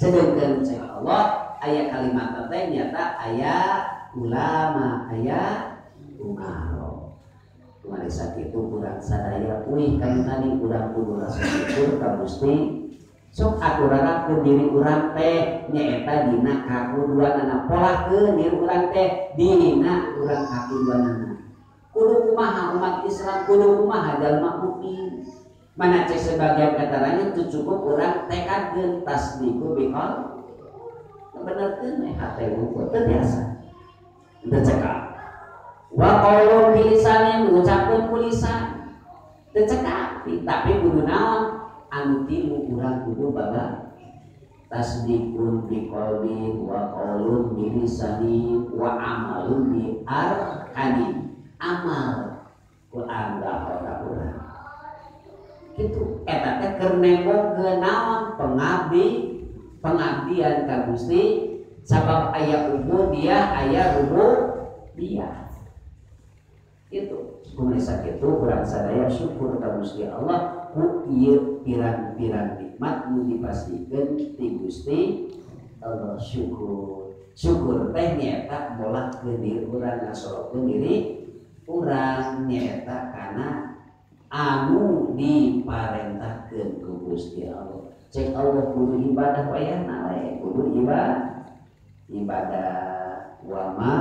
sedangkan cek Allah aya kalimat teh nyata aya ulama aya umaro kemarin sakitu kurang sadaya uih kan tadi kurang kudu rasa syukur ka Gusti sok aturana diri urang teh nyaeta dina kakuduanana polakeun diri urang teh dina urang kakuduanana kudu kumaha umat Islam kudu kumaha jalma mukmin mana cek sebagian kataranya itu cukup urang tekadkeun tasdiqu biqaul benerkeun hate wuku teu biasa teu cekak wa qaulun bilisanin ngucapkeun ku lisan teu cekak tapi kudu naon anu tilu urang kudu baga tasdiqun biqaulin wa qaulun bilisanin wa amalun bi arkanin amal ku anggap urang gitu eta teh keur nembokeun naon pengabdian ka Gusti sabab aya ubudiyah aya rububiyah itu kumaha sakitu urang sadaya syukur ka Gusti Allah ku ieu pirang-pirang nikmat nu dipastikeun ti Gusti Allah syukur teh nyaeta bolakkeun diri urang ngasolokkeun diri urang nyaeta kana anu diparentahkeun ku Gusti Allah cek Allah kudu ibadah wayahna we kudu ibadah wa ma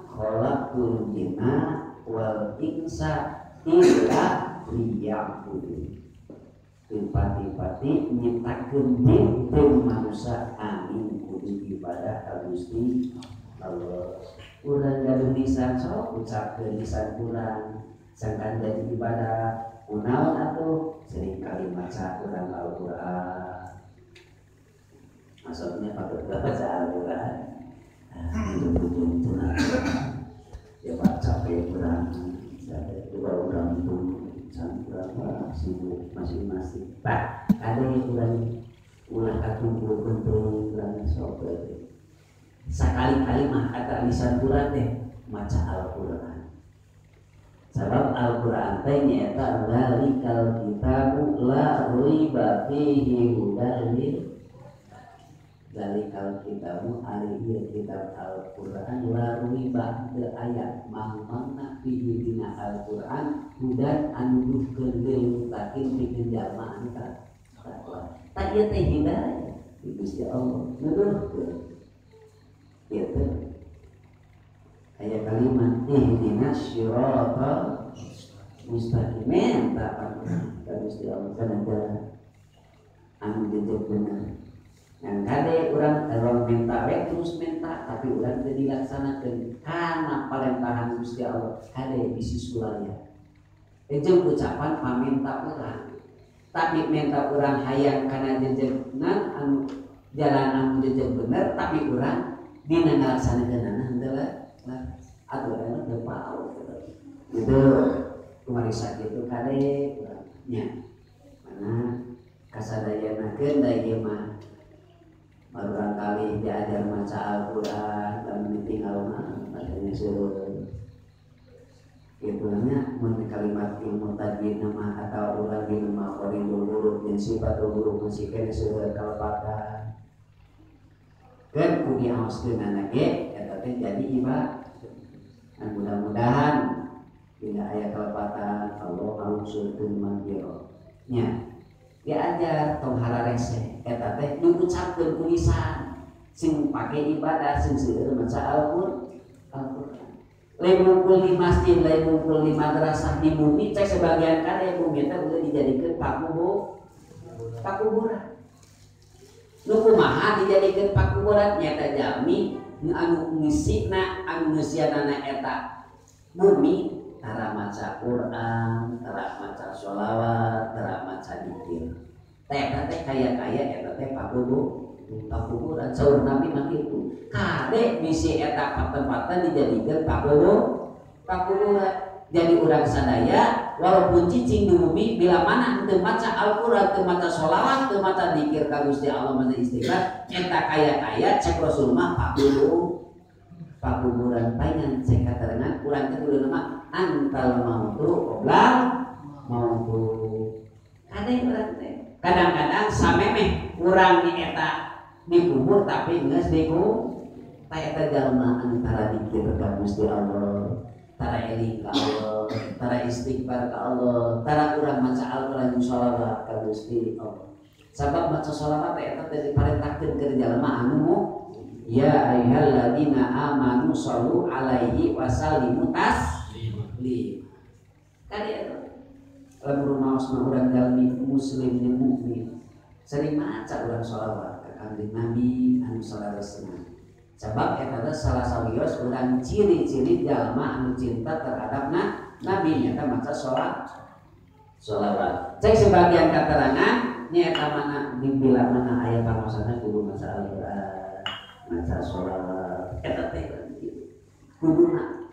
khalaqtul jinna wal insa illa liya'budun pati-pati nyiptakeun jin jeung manusia angin kudu ibadah ka Gusti Allah urang gaduh lisan sok ucapkeun lisan urang sangkan jadi ibadah kunaon atuh sering kali maca urang Al-Qur'an maksudnya pakai baca Al-Quran itu ya baca Al-Quran juga orang itu berapa sibuk masing-masing pak ada yang ulah katumpul bentuk ulah sobat sekali-kali mah kata lisan Quran deh maca Al-Quran sebab Al-Quran teh nyata zalikal kitabu la raiba fihi hudal lil zalikal kitabu ari ieu kitab Al-Qur'an la riba teu aya mangmangna fihi dina Al-Qur'an hudan anu nuduhkeun lil mutakin pikeun jalma anu takwa ta ieu teh hidayah ti Gusti Allah nuduhkeun ieu teh aya kalimat ihdinas siratal mustaqim ta Gusti Allah kana jalan anu jejer bener yang kade orang minta terus minta tapi orang tidak dilaksanakan karena perintah Gusti Allah kade bisi sulaya jeung ucapan paminta orang tapi minta orang hayang kana jejenan anu jalan anu jejer bener tapi orang dina ngalaksanakeunana henteu lah aturan teu pau gitu kumari sakitu kade urang nya mana kasadayanakeun da ieu mah barangkali diajar maca Al-Quran dan tinggal bacanya suruh itunya mun kalimat ilmu tajwid nama atau ulah di nama qaridul huruf dan sifat huruf masih kena suruh kalpatan kan kudu aoskeun anake eta teh jadi ibadah dan mudah-mudahan bila aya kalpatan Allah ngawusulkeun mangkiro nya diajar tong hararese eta teh diucapkeun ku lisan sing pake ibadah sing seueur maca Al-Qur'an lain ngumpul di masjid lain ngumpul di madrasah di bumi cek sebagian kade bumi teh udah dijadikeun pakuburan nu kumaha dijadikeun pakuburan nyata jalmi anu ngisina anu ngeusianana eta bumi tara maca Quran, tara maca sholawat, tara maca dzikir. Teh kaya-kaya eta teh pakuburan saur Nabi mah kitu. Kade bisi eta paten-paten dijadikeun pakuburan. Jadi urang sadaya walaupun cicing di bumi bila mana teu maca Al-Qur'an, teu maca sholawat, teu maca dzikir ka Gusti Allah maca istighfar, eta kaya-kaya cek Rasul mah pakuburan panjang cek katerangan urang teh kudu nama antal mautu qoblal mautu. Kadang-kadang samemeh urang di eta dikubur tapi geus dikubur. Eta jalma antara dikir ka Gusti Allah, tara eling ka Allah, tara istighfar ka Allah, tara urang maca Al-Qur'an sholawat ka Gusti Allah. Sabab maca sholawat eta teh diparentahkeun keur jalma anu ya ayyuhalladzina amanu shollu alaihi wasallimu taslima. Kan eta lamun maos mah urang jalmi muslim jeung mukmin sering maca urang sholawat ka Kanjeng Nabi anu sallallahu alaihi wasallam. Sebab eta salah sawios urang ciri-ciri jalma anu cinta terhadap Nabi nyata maca sholawat. Cek sebagian keterangan nyata mana dibilang mana aya pangosana kudu maca Al-Qur'an, maca sholawat. Eta teh kuduna